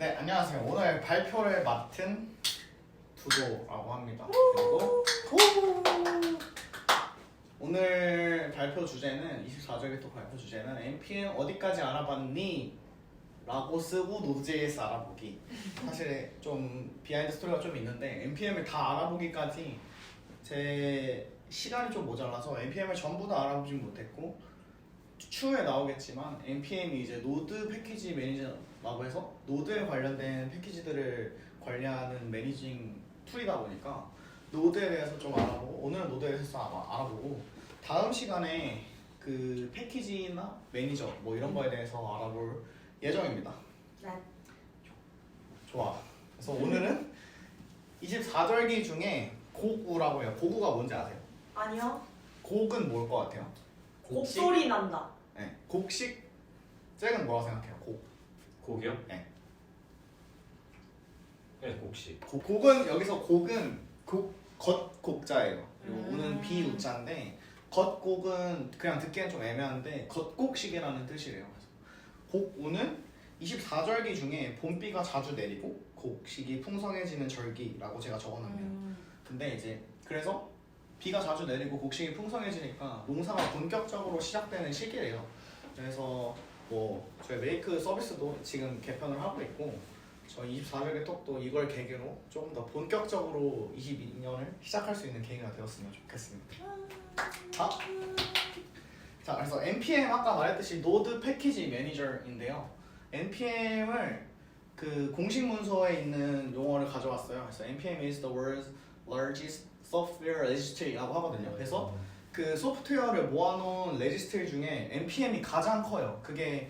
네, 안녕하세요. 오늘 발표를 맡은 두도라고 합니다. 그리고 오늘 발표 주제는 24절기 발표 주제는 npm 어디까지 알아봤니? 라고 쓰고 Node.js 알아보기. 사실 좀 비하인드 스토리가 좀 있는데 npm을 다 알아보기까지 제 시간이 좀 모자라서 npm을 전부 다 알아보진 못했고 추후에 나오겠지만 npm이 이제 노드 패키지 매니저라고 해서 노드에 관련된 패키지들을 관리하는 매니징 툴이다 보니까 노드에 대해서 좀 알아보고 오늘은 노드에 대해서 알아보고 다음 시간에 그 패키지나 매니저 뭐 이런 거에 대해서 알아볼 예정입니다. 네. 좋아. 그래서 오늘은 24절기 중에 곡우라고 해요. 곡우가 뭔지 아세요? 아니요. 곡은 뭘 것 같아요? 곡소리 난다. 네. 곡식 잭은 뭐라고 생각해요? 곡. 곡이요? 네. 네, 곡식. 곡은 여기서 곡은 겉곡자예요. 그리고 우는 비우자인데 겉곡은 그냥 듣기엔 좀 애매한데 겉곡식이라는 뜻이래요. 그래서 곡우는 24절기 중에 봄비가 자주 내리고 곡식이 풍성해지는 절기라고 제가 적어놨네요. 근데 이제 그래서 비가 자주 내리고 곡식이 풍성해지니까 농사가 본격적으로 시작되는 시기예요. 그래서 뭐 저희 메이크 서비스도 지금 개편을 하고 있고 저희 24절기 톡도 이걸 계기로 조금 더 본격적으로 22년을 시작할 수 있는 계기가 되었으면 좋겠습니다. 자, 그래서 npm 아까 말했듯이 노드 패키지 매니저인데요. npm을 그 공식 문서에 있는 용어를 가져왔어요. 그래서 npm is the world's largest software registry라고 하거든요. 그래서 그 소프트웨어를 모아놓은 레지스트리 중에 npm이 가장 커요. 그게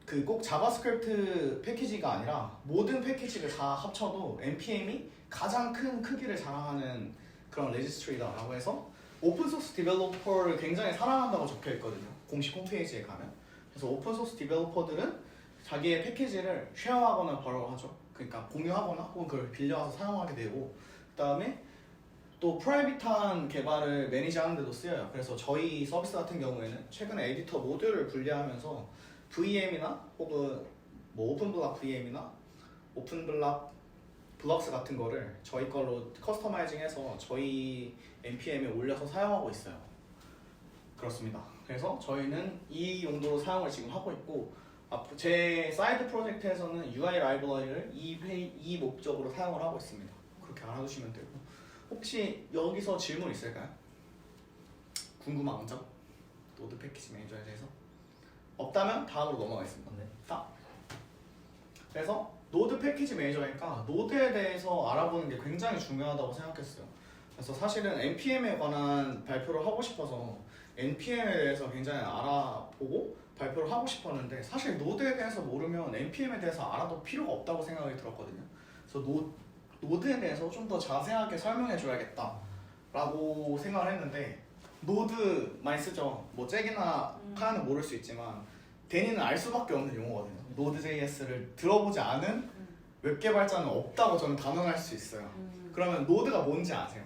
그 꼭 자바스크립트 패키지가 아니라 모든 패키지를 다 합쳐도 npm이 가장 큰 크기를 자랑하는 그런 레지스트리다라고 해서 오픈소스 디벨로퍼를 굉장히 사랑한다고 적혀 있거든요. 공식 홈페이지에 가면. 그래서 오픈소스 디벨로퍼들은 자기의 패키지를 쉐어하거나 바로 하죠. 그러니까 공유하거나 혹은 그걸 빌려와서 사용하게 되고 그 다음에 또 프라이빗한 개발을 매니지하는 데도 쓰여요. 그래서 저희 서비스 같은 경우에는 최근에 에디터 모듈을 분리하면서 VM이나 혹은 뭐 오픈블럭 VM이나 오픈블럭 블럭스 같은 거를 저희 걸로 커스터마이징해서 저희 npm에 올려서 사용하고 있어요. 그렇습니다. 그래서 저희는 이 용도로 사용을 지금 하고 있고 제 사이드 프로젝트에서는 UI 라이브러리를 이 목적으로 사용을 하고 있습니다. 그렇게 알아두시면 되고 혹시 여기서 질문 있을까요? 궁금한 점? 노드 패키지 매니저에 대해서? 없다면 다음으로 넘어가겠습니다. 네. 그래서 노드 패키지 매니저니까 노드에 대해서 알아보는 게 굉장히 중요하다고 생각했어요. 그래서 사실은 npm에 관한 발표를 하고 싶어서 npm에 대해서 굉장히 알아보고 발표를 하고 싶었는데 사실 노드에 대해서 모르면 npm에 대해서 알아도 필요가 없다고 생각이 들었거든요. 그래서 노드에 대해서 좀 더 자세하게 설명해 줘야겠다 라고 생각을 했는데 노드 많이 쓰죠. 뭐 잭이나 카야는 모를 수 있지만 데니는 알 수밖에 없는 용어거든요. Node.js를 들어보지 않은 웹 개발자는 없다고 저는 단언할 수 있어요. 그러면 노드가 뭔지 아세요?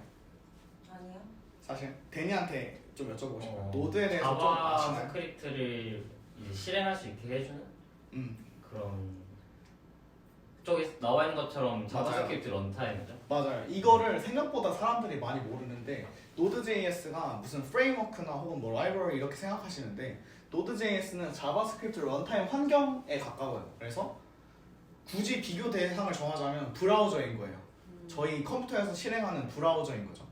아니요. 사실 데니한테 좀 여쭤보고 싶어요. 노드에 대해서 좀 자바 아시나요? 스크립트를 이제 실행할 수 있게 해주는 음, 그런 쪽에 나와 있는 것처럼 맞아요. 자바스크립트 런타임이죠. 맞아요. 이거를 생각보다 사람들이 많이 모르는데 Node.js가 무슨 프레임워크나 혹은 뭐 라이브러리 이렇게 생각하시는데 Node.js는 자바스크립트 런타임 환경에 가까워요. 그래서 굳이 비교 대상을 정하자면 브라우저인 거예요. 저희 컴퓨터에서 실행하는 브라우저인 거죠.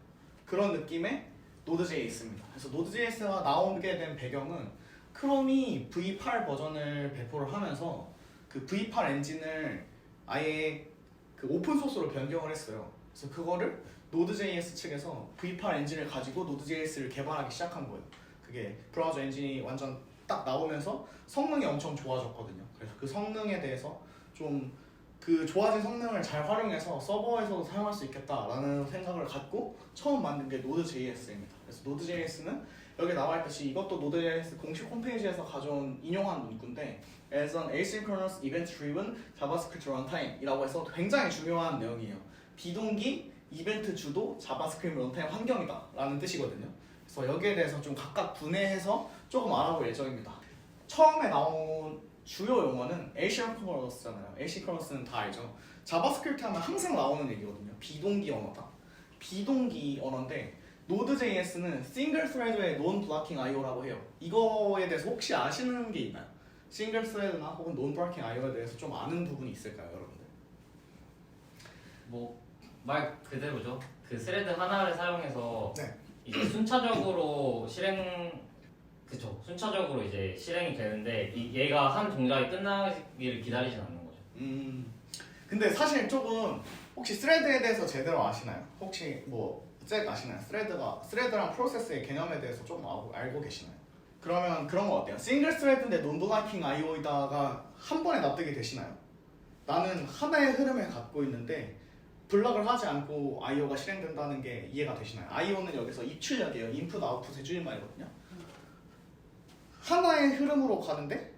그런 느낌의 Node.js입니다. 그래서 Node.js가 나오게 된 배경은 크롬이 V8 버전을 배포를 하면서 그 V8 엔진을 아예 그 오픈소스로 변경을 했어요. 그래서 그거를 Node.js 측에서 V8 엔진을 가지고 Node.js를 개발하기 시작한 거예요. 그게 브라우저 엔진이 완전 딱 나오면서 성능이 엄청 좋아졌거든요. 그래서 그 성능에 대해서 좀 그 좋아진 성능을 잘 활용해서 서버에서도 사용할 수 있겠다라는 생각을 갖고 처음 만든 게 Node.js입니다. 그래서 Node.js는 여기 나와 있듯이 이것도 Node.js 공식 홈페이지에서 가져온 인용한 문구인데 as an asynchronous event-driven JavaScript runtime이라고 해서 굉장히 중요한 내용이에요. 비동기 이벤트 주도 자바스크립트 런타임 환경이다 라는 뜻이거든요. 그래서 여기에 대해서 좀 각각 분해해서 조금 알아볼 예정입니다. 처음에 나온 주요 용어는 asynchronous잖아요. asynchronous는 다 알죠. 자바스크립트 하면 항상 나오는 얘기거든요. 비동기 언어다. 비동기 언어인데 Node.js는 싱글 스레드의 논 블로킹 IO라고 해요. 이거에 대해서 혹시 아시는 게 있나요? 싱글 스레드나 혹은 논 블로킹 IO에 대해서 좀 아는 부분이 있을까요, 여러분들? 뭐 말 그대로죠. 그 스레드 하나를 사용해서 네. 이제 순차적으로 순차적으로 이제 실행이 되는데 얘가 한 동작이 끝나기를 기다리진 않는 거죠. 근데 사실 조금 혹시 스레드에 대해서 제대로 아시나요? 혹시 잭 아시나요? 스레드랑 프로세스의 개념에 대해서 좀 알고 계시나요? 그러면 그런 거 어때요? 싱글 스레드인데 논블로킹 IO에다가 한 번에 납득이 되시나요? 나는 하나의 흐름을 갖고 있는데 블럭을 하지 않고 IO가 실행된다는 게 이해가 되시나요? IO는 여기서 입출력이에요. 인풋 아웃풋의 줄임말이거든요. 하나의 흐름으로 가는데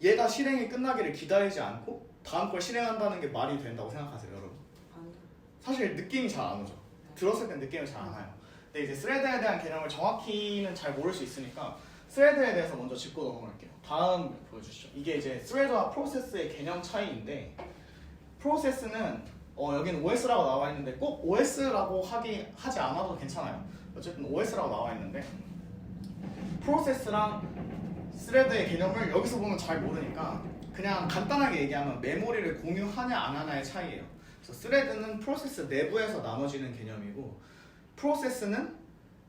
얘가 실행이 끝나기를 기다리지 않고 다음 걸 실행한다는 게 말이 된다고 생각하세요, 여러분? 아니요. 사실 느낌이 잘 안 오죠. 들었을 땐 느낌이 잘 안 와요. 근데 이제 스레드에 대한 개념을 정확히는 잘 모를 수 있으니까 스레드에 대해서 먼저 짚고 넘어갈게요. 다음 보여주시죠. 이게 이제 스레드와 프로세스의 개념 차이인데 프로세스는 여기는 OS라고 나와 있는데 꼭 OS라고 하지 않아도 괜찮아요. 어쨌든 OS라고 나와 있는데 프로세스랑 스레드의 개념을 여기서 보면 잘 모르니까 그냥 간단하게 얘기하면 메모리를 공유하냐 안 하냐의 차이예요. 그래서 스레드는 프로세스 내부에서 나눠지는 개념이고 프로세스는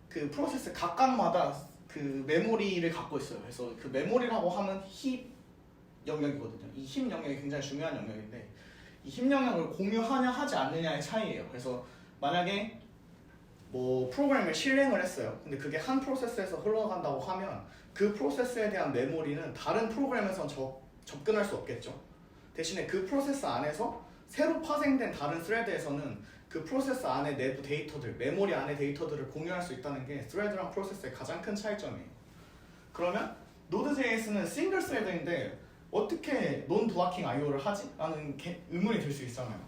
그 프로세스 각각마다 그 메모리를 갖고 있어요. 그래서 그 메모리라고 하면 힙 영역이거든요. 이 힙 영역이 굉장히 중요한 영역인데 이 힙 영역을 공유하냐 하지 않느냐의 차이예요. 그래서 만약에 프로그램을 실행을 했어요. 근데 그게 한 프로세스에서 흘러간다고 하면 그 프로세스에 대한 메모리는 다른 프로그램에선 접근할 수 없겠죠. 대신에 그 프로세스 안에서 새로 파생된 다른 스레드에서는 그 프로세스 안에 내부 데이터들, 메모리 안에 데이터들을 공유할 수 있다는 게 스레드랑 프로세스의 가장 큰 차이점이에요. 그러면 Node.js는 싱글 스레드인데 어떻게 논 블로킹 IO를 하지? 라는 의문이 들 수 있잖아요.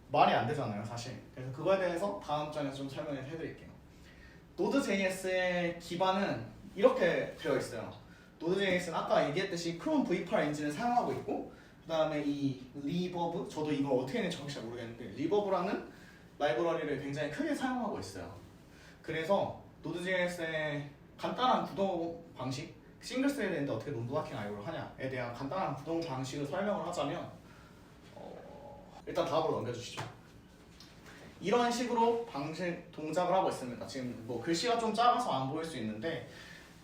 말이 안 되잖아요, 사실. 그래서 그거에 대해서 다음 장에서 좀 설명을 해드릴게요. Node.js의 기반은 이렇게 되어 있어요. Node.js는 아까 얘기했듯이 크롬 V8 엔진을 사용하고 있고 그 다음에 이 리버브, 저도 이거 어떻게 했는지 정확히 잘 모르겠는데 리버브라는 라이브러리를 굉장히 크게 사용하고 있어요. 그래서 Node.js의 간단한 구동 방식, 싱글 스레드인데 어떻게 논 블로킹 IO를 하냐에 대한 간단한 구동 방식을 설명을 하자면 일단 다음으로 넘겨주시죠. 이런 식으로 동작을 하고 있습니다. 지금 글씨가 좀 작아서 안 보일 수 있는데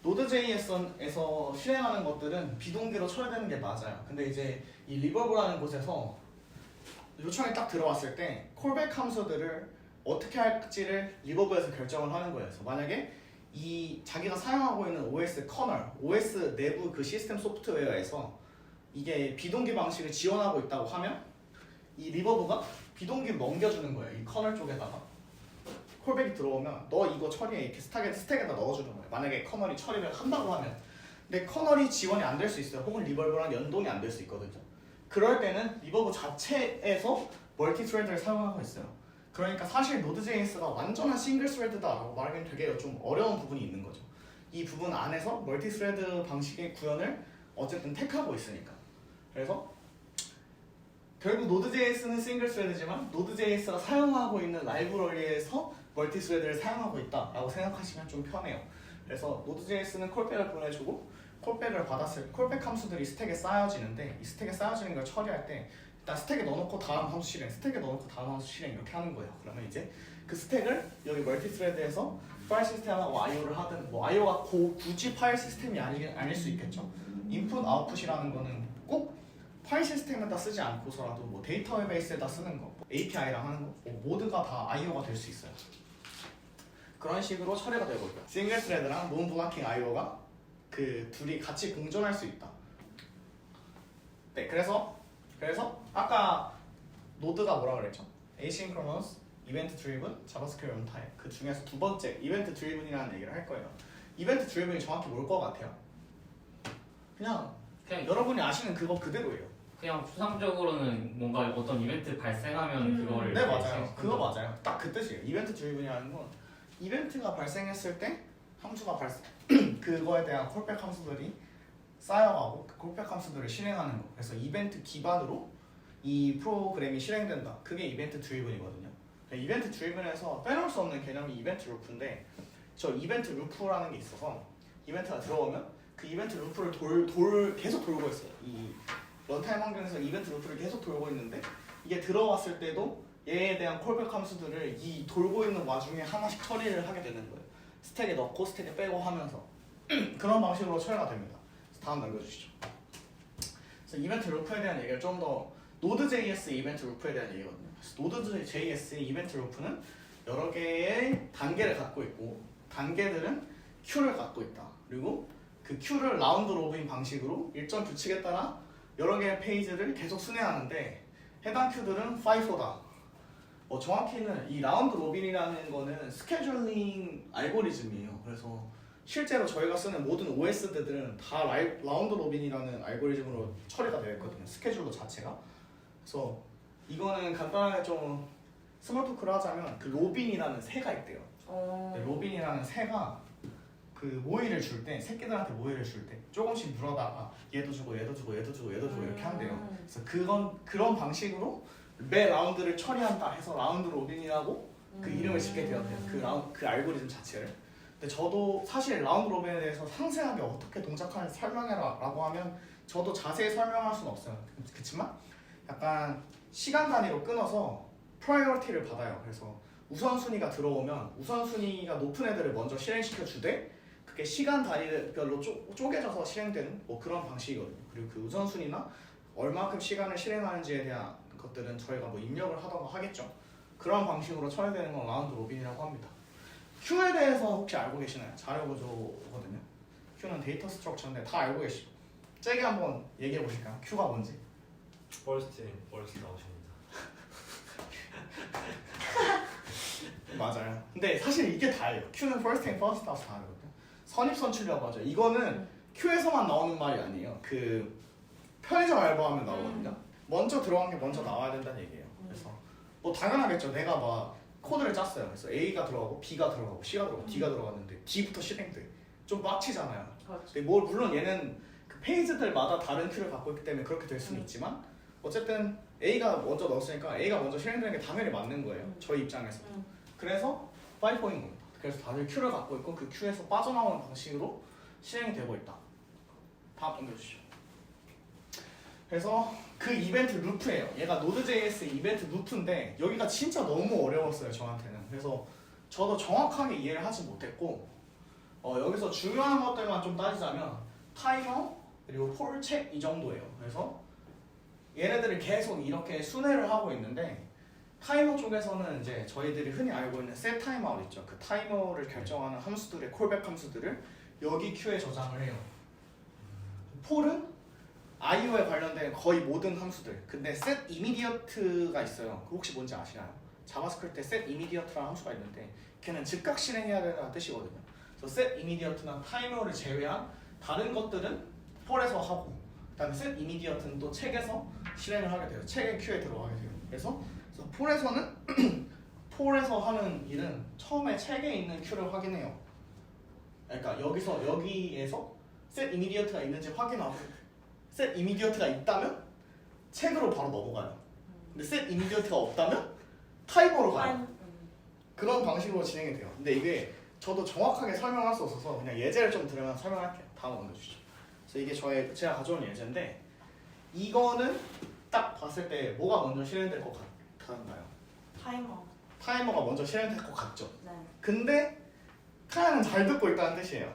Node.js에서 실행하는 것들은 비동기로 처리되는 게 맞아요. 근데 이제 이 리버브라는 곳에서 요청이 딱 들어왔을 때 콜백 함수들을 어떻게 할지를 리버브에서 결정을 하는 거예요. 그래서 만약에 자기가 사용하고 있는 OS 커널, OS 내부 그 시스템 소프트웨어에서 이게 비동기 방식을 지원하고 있다고 하면 이 리버브가 비동기를 넘겨주는 거예요. 이 커널 쪽에다가 콜백이 들어오면 너 이거 처리해 이렇게 스택에다 넣어주는 거예요. 만약에 커널이 처리를 한다고 하면 근데 커널이 지원이 안 될 수 있어요. 혹은 리버브랑 연동이 안 될 수 있거든요. 그럴 때는 리버브 자체에서 멀티 스레드를 사용하고 있어요. 그러니까 사실 Node.js가 완전한 싱글 스레드다라고 말하기는 되게 좀 어려운 부분이 있는 거죠. 이 부분 안에서 멀티 스레드 방식의 구현을 어쨌든 택하고 있으니까. 그래서 결국 Node.js는 싱글 스레드지만 Node.js가 사용하고 있는 라이브러리에서 멀티 스레드를 사용하고 있다라고 생각하시면 좀 편해요. 그래서 Node.js는 콜백을 보내주고 콜백 함수들이 스택에 쌓여지는데 이 스택에 쌓여지는 걸 처리할 때 일단 스택에 넣어놓고 다음 함수 실행, 스택에 넣어놓고 다음 함수 실행 이렇게 하는 거예요. 그러면 이제 그 스택을 여기 멀티 스레드에서 파일 시스템하고 IO를 하든 IO가 굳이 파일 시스템이 아닐 수 있겠죠. 인풋 아웃풋이라는 거는 꼭 파일 시스템에다 쓰지 않고서라도 데이터베이스에다 쓰는 거, API랑 하는 거, 모두가 다 IO가 될 수 있어요. 그런 식으로 처리가 되고 있고요. 싱글 스레드랑 논 블로킹 IO가 그 둘이 같이 공존할 수 있다. 네, 그래서 아까 노드가 뭐라 그랬죠? Asynchronous, Event Driven, JavaScript Runtime. 그 중에서 두 번째 Event Driven이라는 얘기를 할 거예요. Event Driven이 정확히 뭘 것 같아요? 그냥 여러분이 아시는 그거 그대로예요. 그냥 추상적으로는 뭔가 어떤 이벤트 발생하면 그거를 네, 맞아요. 그거 맞아요. 딱 그 뜻이에요. Event Driven이라는 건 이벤트가 발생했을 때 함수가 그거에 대한 콜백 함수들이 쌓여가고 그 콜백 함수들을 실행하는 거. 그래서 이벤트 기반으로 이 프로그램이 실행된다. 그게 이벤트 드리븐이거든요. 이벤트 드리븐에서 빼놓을 수 없는 개념이 이벤트 루프인데 저 이벤트 루프라는 게 있어서 이벤트가 들어오면 그 이벤트 루프를 계속 돌고 있어요. 이 런타임 환경에서 이벤트 루프를 계속 돌고 있는데 이게 들어왔을 때도 얘에 대한 콜백 함수들을 이 돌고 있는 와중에 하나씩 처리를 하게 되는 거예요. 스택에 넣고 스택에 빼고 하면서 그런 방식으로 처리가 됩니다. 다음 넘겨주시죠. 그래서 이벤트 루프에 대한 얘기를 좀 더 Node.js 이벤트 루프에 대한 얘기거든요. Node.js의 이벤트 루프는 여러 개의 단계를 갖고 있고 단계들은 큐를 갖고 있다. 그리고 그 큐를 라운드 로빈 방식으로 일정 규칙에 따라 여러 개의 페이지를 계속 순회하는데 해당 큐들은 FIFO다. 정확히는 이 라운드 로빈이라는 거는 스케줄링 알고리즘이에요. 그래서 실제로 저희가 쓰는 모든 OS들은 다 라운드 로빈이라는 알고리즘으로 처리가 되어 있거든요. 스케줄러 자체가. 그래서 이거는 간단하게 좀 스몰 토크를 하자면 그 로빈이라는 새가 있대요. 로빈이라는 새가 그 모이를 줄 때 새끼들한테 모이를 줄 때 조금씩 물어다가 얘도 주고 얘도 주고 얘도 주고 얘도 주고 이렇게 한대요. 그래서 그런 방식으로 매 라운드를 처리한다 해서 라운드 로빈이라고 그 이름을 짓게 되었대요. 그 알고리즘 자체를. 근데 저도 사실 라운드 로빈에 대해서 상세하게 어떻게 동작하는지 설명해라 라고 하면 저도 자세히 설명할 수는 없어요. 그렇지만 약간 시간 단위로 끊어서 프라이어리티를 받아요. 그래서 우선순위가 들어오면 우선순위가 높은 애들을 먼저 실행시켜 주되 그게 시간 단위별로 쪼개져서 실행되는 뭐 그런 방식이거든요. 그리고 그 우선순위나 얼마큼 시간을 실행하는지에 대한 것들은 저희가 뭐 입력을 하던가 하겠죠. 그런 방식으로 처리되는 건 라운드 로빈이라고 합니다. Q에 대해서 혹시 알고 계시나요? 자료 구조거든요. Q는 데이터 스트럭처인데 다 알고 계시죠? 짧게 한번 얘기해 보실까요? Q가 뭔지? First in, first out입니다. 맞아요. 근데 사실 이게 다예요. Q는 first in, first out 다르거든요. 선입선출이라고 하죠. 이거는 Q에서만 나오는 말이 아니에요. 그 편의점 알바하면 나오거든요. 먼저 들어간 게 먼저 나와야 된다는 얘기예요. 그래서 뭐 당연하겠죠. 내가 막 코드를 짰어요. 그래서 A가 들어가고 B가 들어가고 C가 들어가고 D가 들어갔는데 D부터 실행돼. 좀 빡치잖아요. 근데 물론 얘는 그 페이지들마다 다른 큐를 갖고 있기 때문에 그렇게 될 수는 있지만 어쨌든 A가 먼저 넣었으니까 A가 먼저 실행되는 게 당연히 맞는 거예요. 저희 입장에서. 그래서 파이포인 겁니다. 그래서 다들 큐를 갖고 있고 그 큐에서 빠져나오는 방식으로 실행이 되고 있다. 다음 넘겨주시죠. 그래서 그 이벤트 루프예요. 얘가 Node.js 이벤트 루프인데 여기가 진짜 너무 어려웠어요 저한테는. 그래서 저도 정확하게 이해를 하지 못했고 여기서 중요한 것들만 좀 따지자면 타이머 그리고 폴 책 이 정도예요. 그래서 얘네들을 계속 이렇게 순회를 하고 있는데 타이머 쪽에서는 이제 저희들이 흔히 알고 있는 set timeout 있죠. 그 타이머를 결정하는 함수들의 콜백 함수들을 여기 큐에 저장을 해요. 폴은 IO에 관련된 거의 모든 함수들. 근데 set immediate가 있어요. 그 혹시 뭔지 아시나요? 자바스크립트에 set immediate라는 함수가 있는데 걔는 즉각 실행해야 된다는 뜻이거든요. 그래서 set immediate나 타이머를 제외한 다른 것들은 폴에서 하고 그다음에 set immediate는 또 책에서 실행을 하게 돼요. 책의 큐에 들어가게 돼요. 그래서 폴에서 하는 일은 처음에 책에 있는 큐를 확인해요. 그러니까 여기에서 set immediate가 있는지 확인하고 set immediate가 있다면 책으로 바로 넘어가요. 근데 set immediate가 없다면 타이머로 가요. 그런 방식으로 진행이 돼요. 근데 이게 저도 정확하게 설명할 수 없어서 그냥 예제를 좀 들으면 설명할게요. 다음 넘겨주시죠. 그래서 이게 제가 가져온 예제인데 이거는 딱 봤을 때 뭐가 먼저 실행될 것 같은가요? 타이머가 먼저 실행될 것 같죠? 네. 근데 카야는 잘 듣고 있다는 뜻이에요.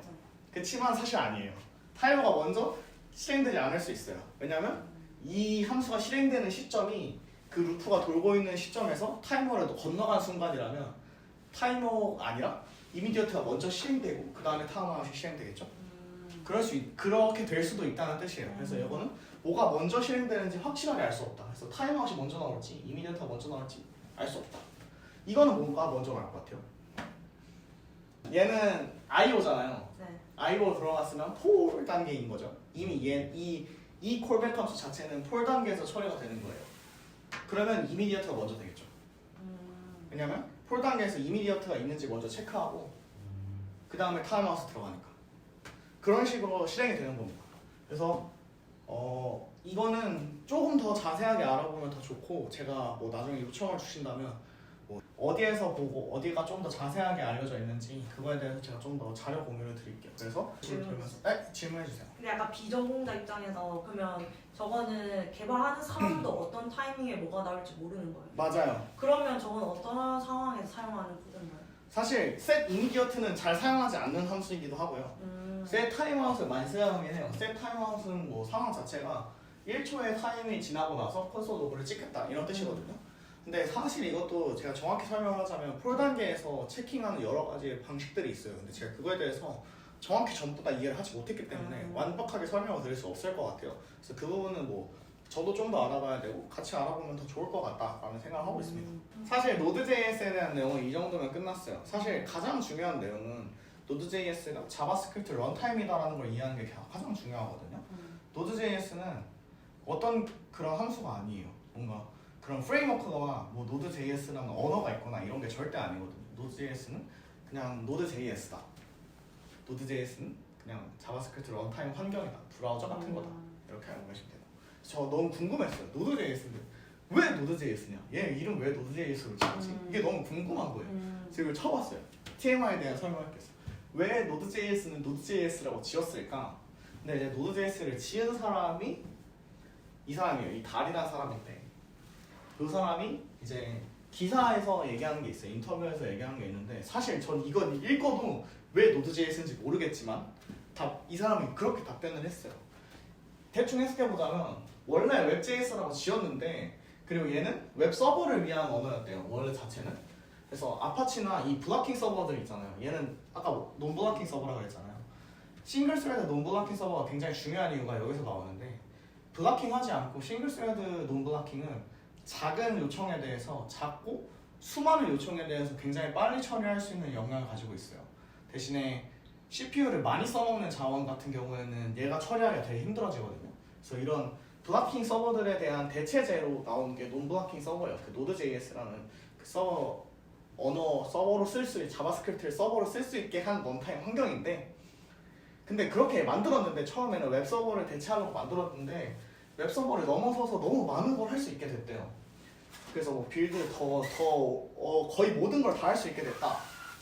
그렇지만 사실 아니에요. 타이머가 먼저 실행되지 않을 수 있어요. 왜냐면 이 함수가 실행되는 시점이 그 루프가 돌고 있는 시점에서 타이머를 건너간 순간이라면 타이머가 아니라 이미디어트가 먼저 실행되고 그 다음에 타이머가 실행되겠죠? 그렇게 될 수도 있다는 뜻이에요. 그래서 이거는 뭐가 먼저 실행되는지 확실하게 알 수 없다. 그래서 타이머가 먼저 나올지 이미디어트가 먼저 나올지 알 수 없다. 이거는 뭔가 먼저 나올 것 같아요. 얘는 IO잖아요. 네. IO 들어갔으면 폴 단계인 거죠. 이미 이 콜백 함수 자체는 폴 단계에서 처리가 되는 거예요. 그러면 이미디어트가 먼저 되겠죠. 왜냐면 폴 단계에서 이미디어트가 있는지 먼저 체크하고 그 다음에 타임아웃 들어가니까 그런 식으로 실행이 되는 겁니다. 그래서 이거는 조금 더 자세하게 알아보면 더 좋고 제가 뭐 나중에 요청을 주신다면 뭐 어디에서 보고 어디가 좀 더 자세하게 알려져 있는지 그거에 대해서 제가 좀 더 자료 공유를 드릴게요. 그래서 질문해 주세요. 근데 약간 비전공자 입장에서 그러면 저거는 개발하는 사람도 어떤 타이밍에 뭐가 나올지 모르는 거예요. 맞아요. 그러면 저건 어떤 상황에서 사용하는 거예요? 사실 set immediate는 잘 사용하지 않는 함수이기도 하고요. set timeout을 많이 사용하긴 해요. set timeout은 뭐 상황 자체가 1초의 타임이 지나고 나서 콘솔 로그를 찍겠다 이런 뜻이거든요. 근데 사실 이것도 제가 정확히 설명을 하자면 폴 단계에서 체킹하는 여러 가지 방식들이 있어요. 근데 제가 그거에 대해서 정확히 전부 다 이해를 하지 못했기 때문에 완벽하게 설명을 드릴 수 없을 것 같아요. 그래서 그 부분은 뭐 저도 좀 더 알아봐야 되고 같이 알아보면 더 좋을 것 같다라는 생각을 하고 있습니다. 사실 Node.js에 대한 내용은 이 정도면 끝났어요. 사실 가장 중요한 내용은 Node.js가 자바스크립트 런타임이다라는 걸 이해하는 게 가장 중요하거든요. Node.js는 어떤 그런 함수가 아니에요. 뭔가 그런 프레임워크가 뭐 Node.js라는 언어가 있거나 이런 게 절대 아니거든요. Node.js는 그냥 Node.js다. Node.js는 그냥 자바스크립트 런타임 환경이다. 브라우저 같은 거다. 이렇게 알고 계시면 돼요. 저 너무 궁금했어요. Node.js인데 왜 Node.js냐? 얘 이름 왜 Node.js로 지었지? 이게 너무 궁금한 거예요. 그래서 이걸 쳐봤어요. TMI에 대한 설명할게요. 왜 Node.js는 Node.js라고 지었을까? 근데 이제 Node.js를 지은 사람이 이 사람이에요. 이 달이라는 사람인데 그 사람이 이제 기사에서 얘기하는 게 있어요. 인터뷰에서 얘기하는 게 있는데 사실 전 이건 읽어도 왜 Node.js인지 모르겠지만 이 사람이 그렇게 답변을 했어요. 대충 해석해보자면 원래 웹JS라고 지었는데 그리고 얘는 웹 서버를 위한 언어였대요. 원래 자체는. 그래서 아파치나 이 블락킹 서버들 있잖아요. 얘는 아까 논 블락킹 서버라고 했잖아요. 싱글 스레드 논 블락킹 서버가 굉장히 중요한 이유가 여기서 나오는데 블락킹 하지 않고 싱글 스레드 논 블락킹은 작은 요청에 대해서 작고 수많은 요청에 대해서 굉장히 빨리 처리할 수 있는 역량을 가지고 있어요. 대신에 CPU를 많이 써먹는 자원 같은 경우에는 얘가 처리하기가 되게 힘들어지거든요. 그래서 이런 블락킹 서버들에 대한 대체제로 나온 게 논블락킹 서버예요. 그 Node.js라는 그 서버로 쓸 수 있는 자바스크립트를 서버로 쓸 수 있게 한 런타임 환경인데 근데 그렇게 만들었는데 처음에는 웹 서버를 대체하려고 만들었는데 웹 서버를 넘어서서 너무 많은 걸 할 수 있게 됐대요. 그래서 뭐 빌드 거의 모든 걸 다 할 수 있게 됐다.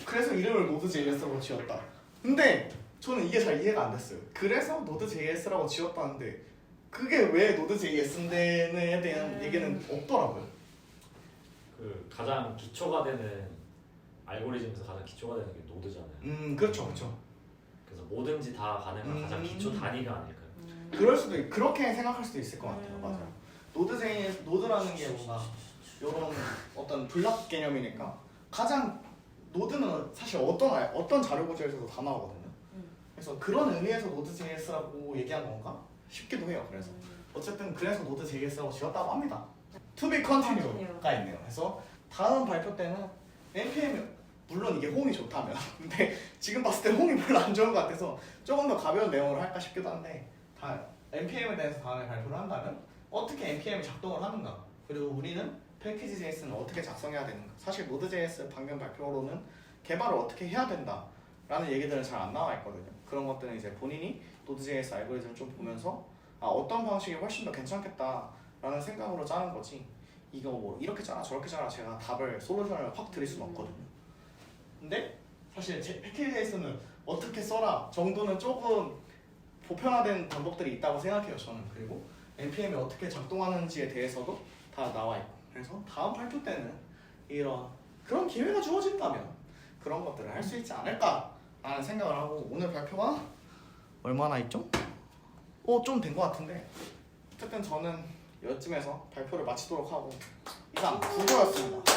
그래서 이름을 Node.js라고 지었다. 근데 저는 이게 잘 이해가 안 됐어요. 그래서 Node.js라고 지었다는데 그게 왜 Node.js인데에 대한 얘기는 없더라고요. 그 가장 기초가 되는 알고리즘에서 가장 기초가 되는 게 노드잖아요. 그렇죠, 그렇죠. 그래서 뭐든지 다 가능한 가장 기초 단위가 아닐까요? 그럴 수도 그렇게 생각할 수도 있을 것 같아요. 맞아요. 노드라는 게 뭔가 이런 어떤 블락 개념이니까 가장 노드는 사실 어떤 자료 구조에서도 다 나오거든요. 그래서 그런 의미에서 Node.js라고 얘기한 건가 싶기도 해요. 그래서 어쨌든 그래서 Node.js라고 지었다고 합니다. To be continued가 있네요. 그래서 다음 발표 때는 npm 물론 이게 호응이 좋다면 근데 지금 봤을 때 호응이 별로 안 좋은 것 같아서 조금 더 가벼운 내용으로 할까 싶기도 한데 npm에 대해서 다음에 발표를 한다면 어떻게 npm이 작동을 하는가 그리고 우리는 패키지 JS는 어떻게 작성해야 되는가 사실 Node.js 방금 발표로는 개발을 어떻게 해야 된다 라는 얘기들은 잘 안 나와 있거든요. 그런 것들은 이제 본인이 Node.js 알고리즘을 좀 보면서 어떤 방식이 훨씬 더 괜찮겠다 라는 생각으로 짜는 거지 이거 뭐 이렇게 짜라 저렇게 짜라 제가 솔루션을 확 드릴 수는 없거든요. 근데 사실 제 패키지 JS는 어떻게 써라 정도는 조금 보편화된 방법들이 있다고 생각해요 저는. 그리고 npm이 어떻게 작동하는지에 대해서도 다 나와 있고 그래서 다음 발표 때는 그런 기회가 주어진다면 그런 것들을 할 수 있지 않을까 라는 생각을 하고 오늘 발표가 얼마나 있죠? 좀 된 것 같은데 어쨌든 저는 여쯤에서 발표를 마치도록 하고 이상 9호였습니다.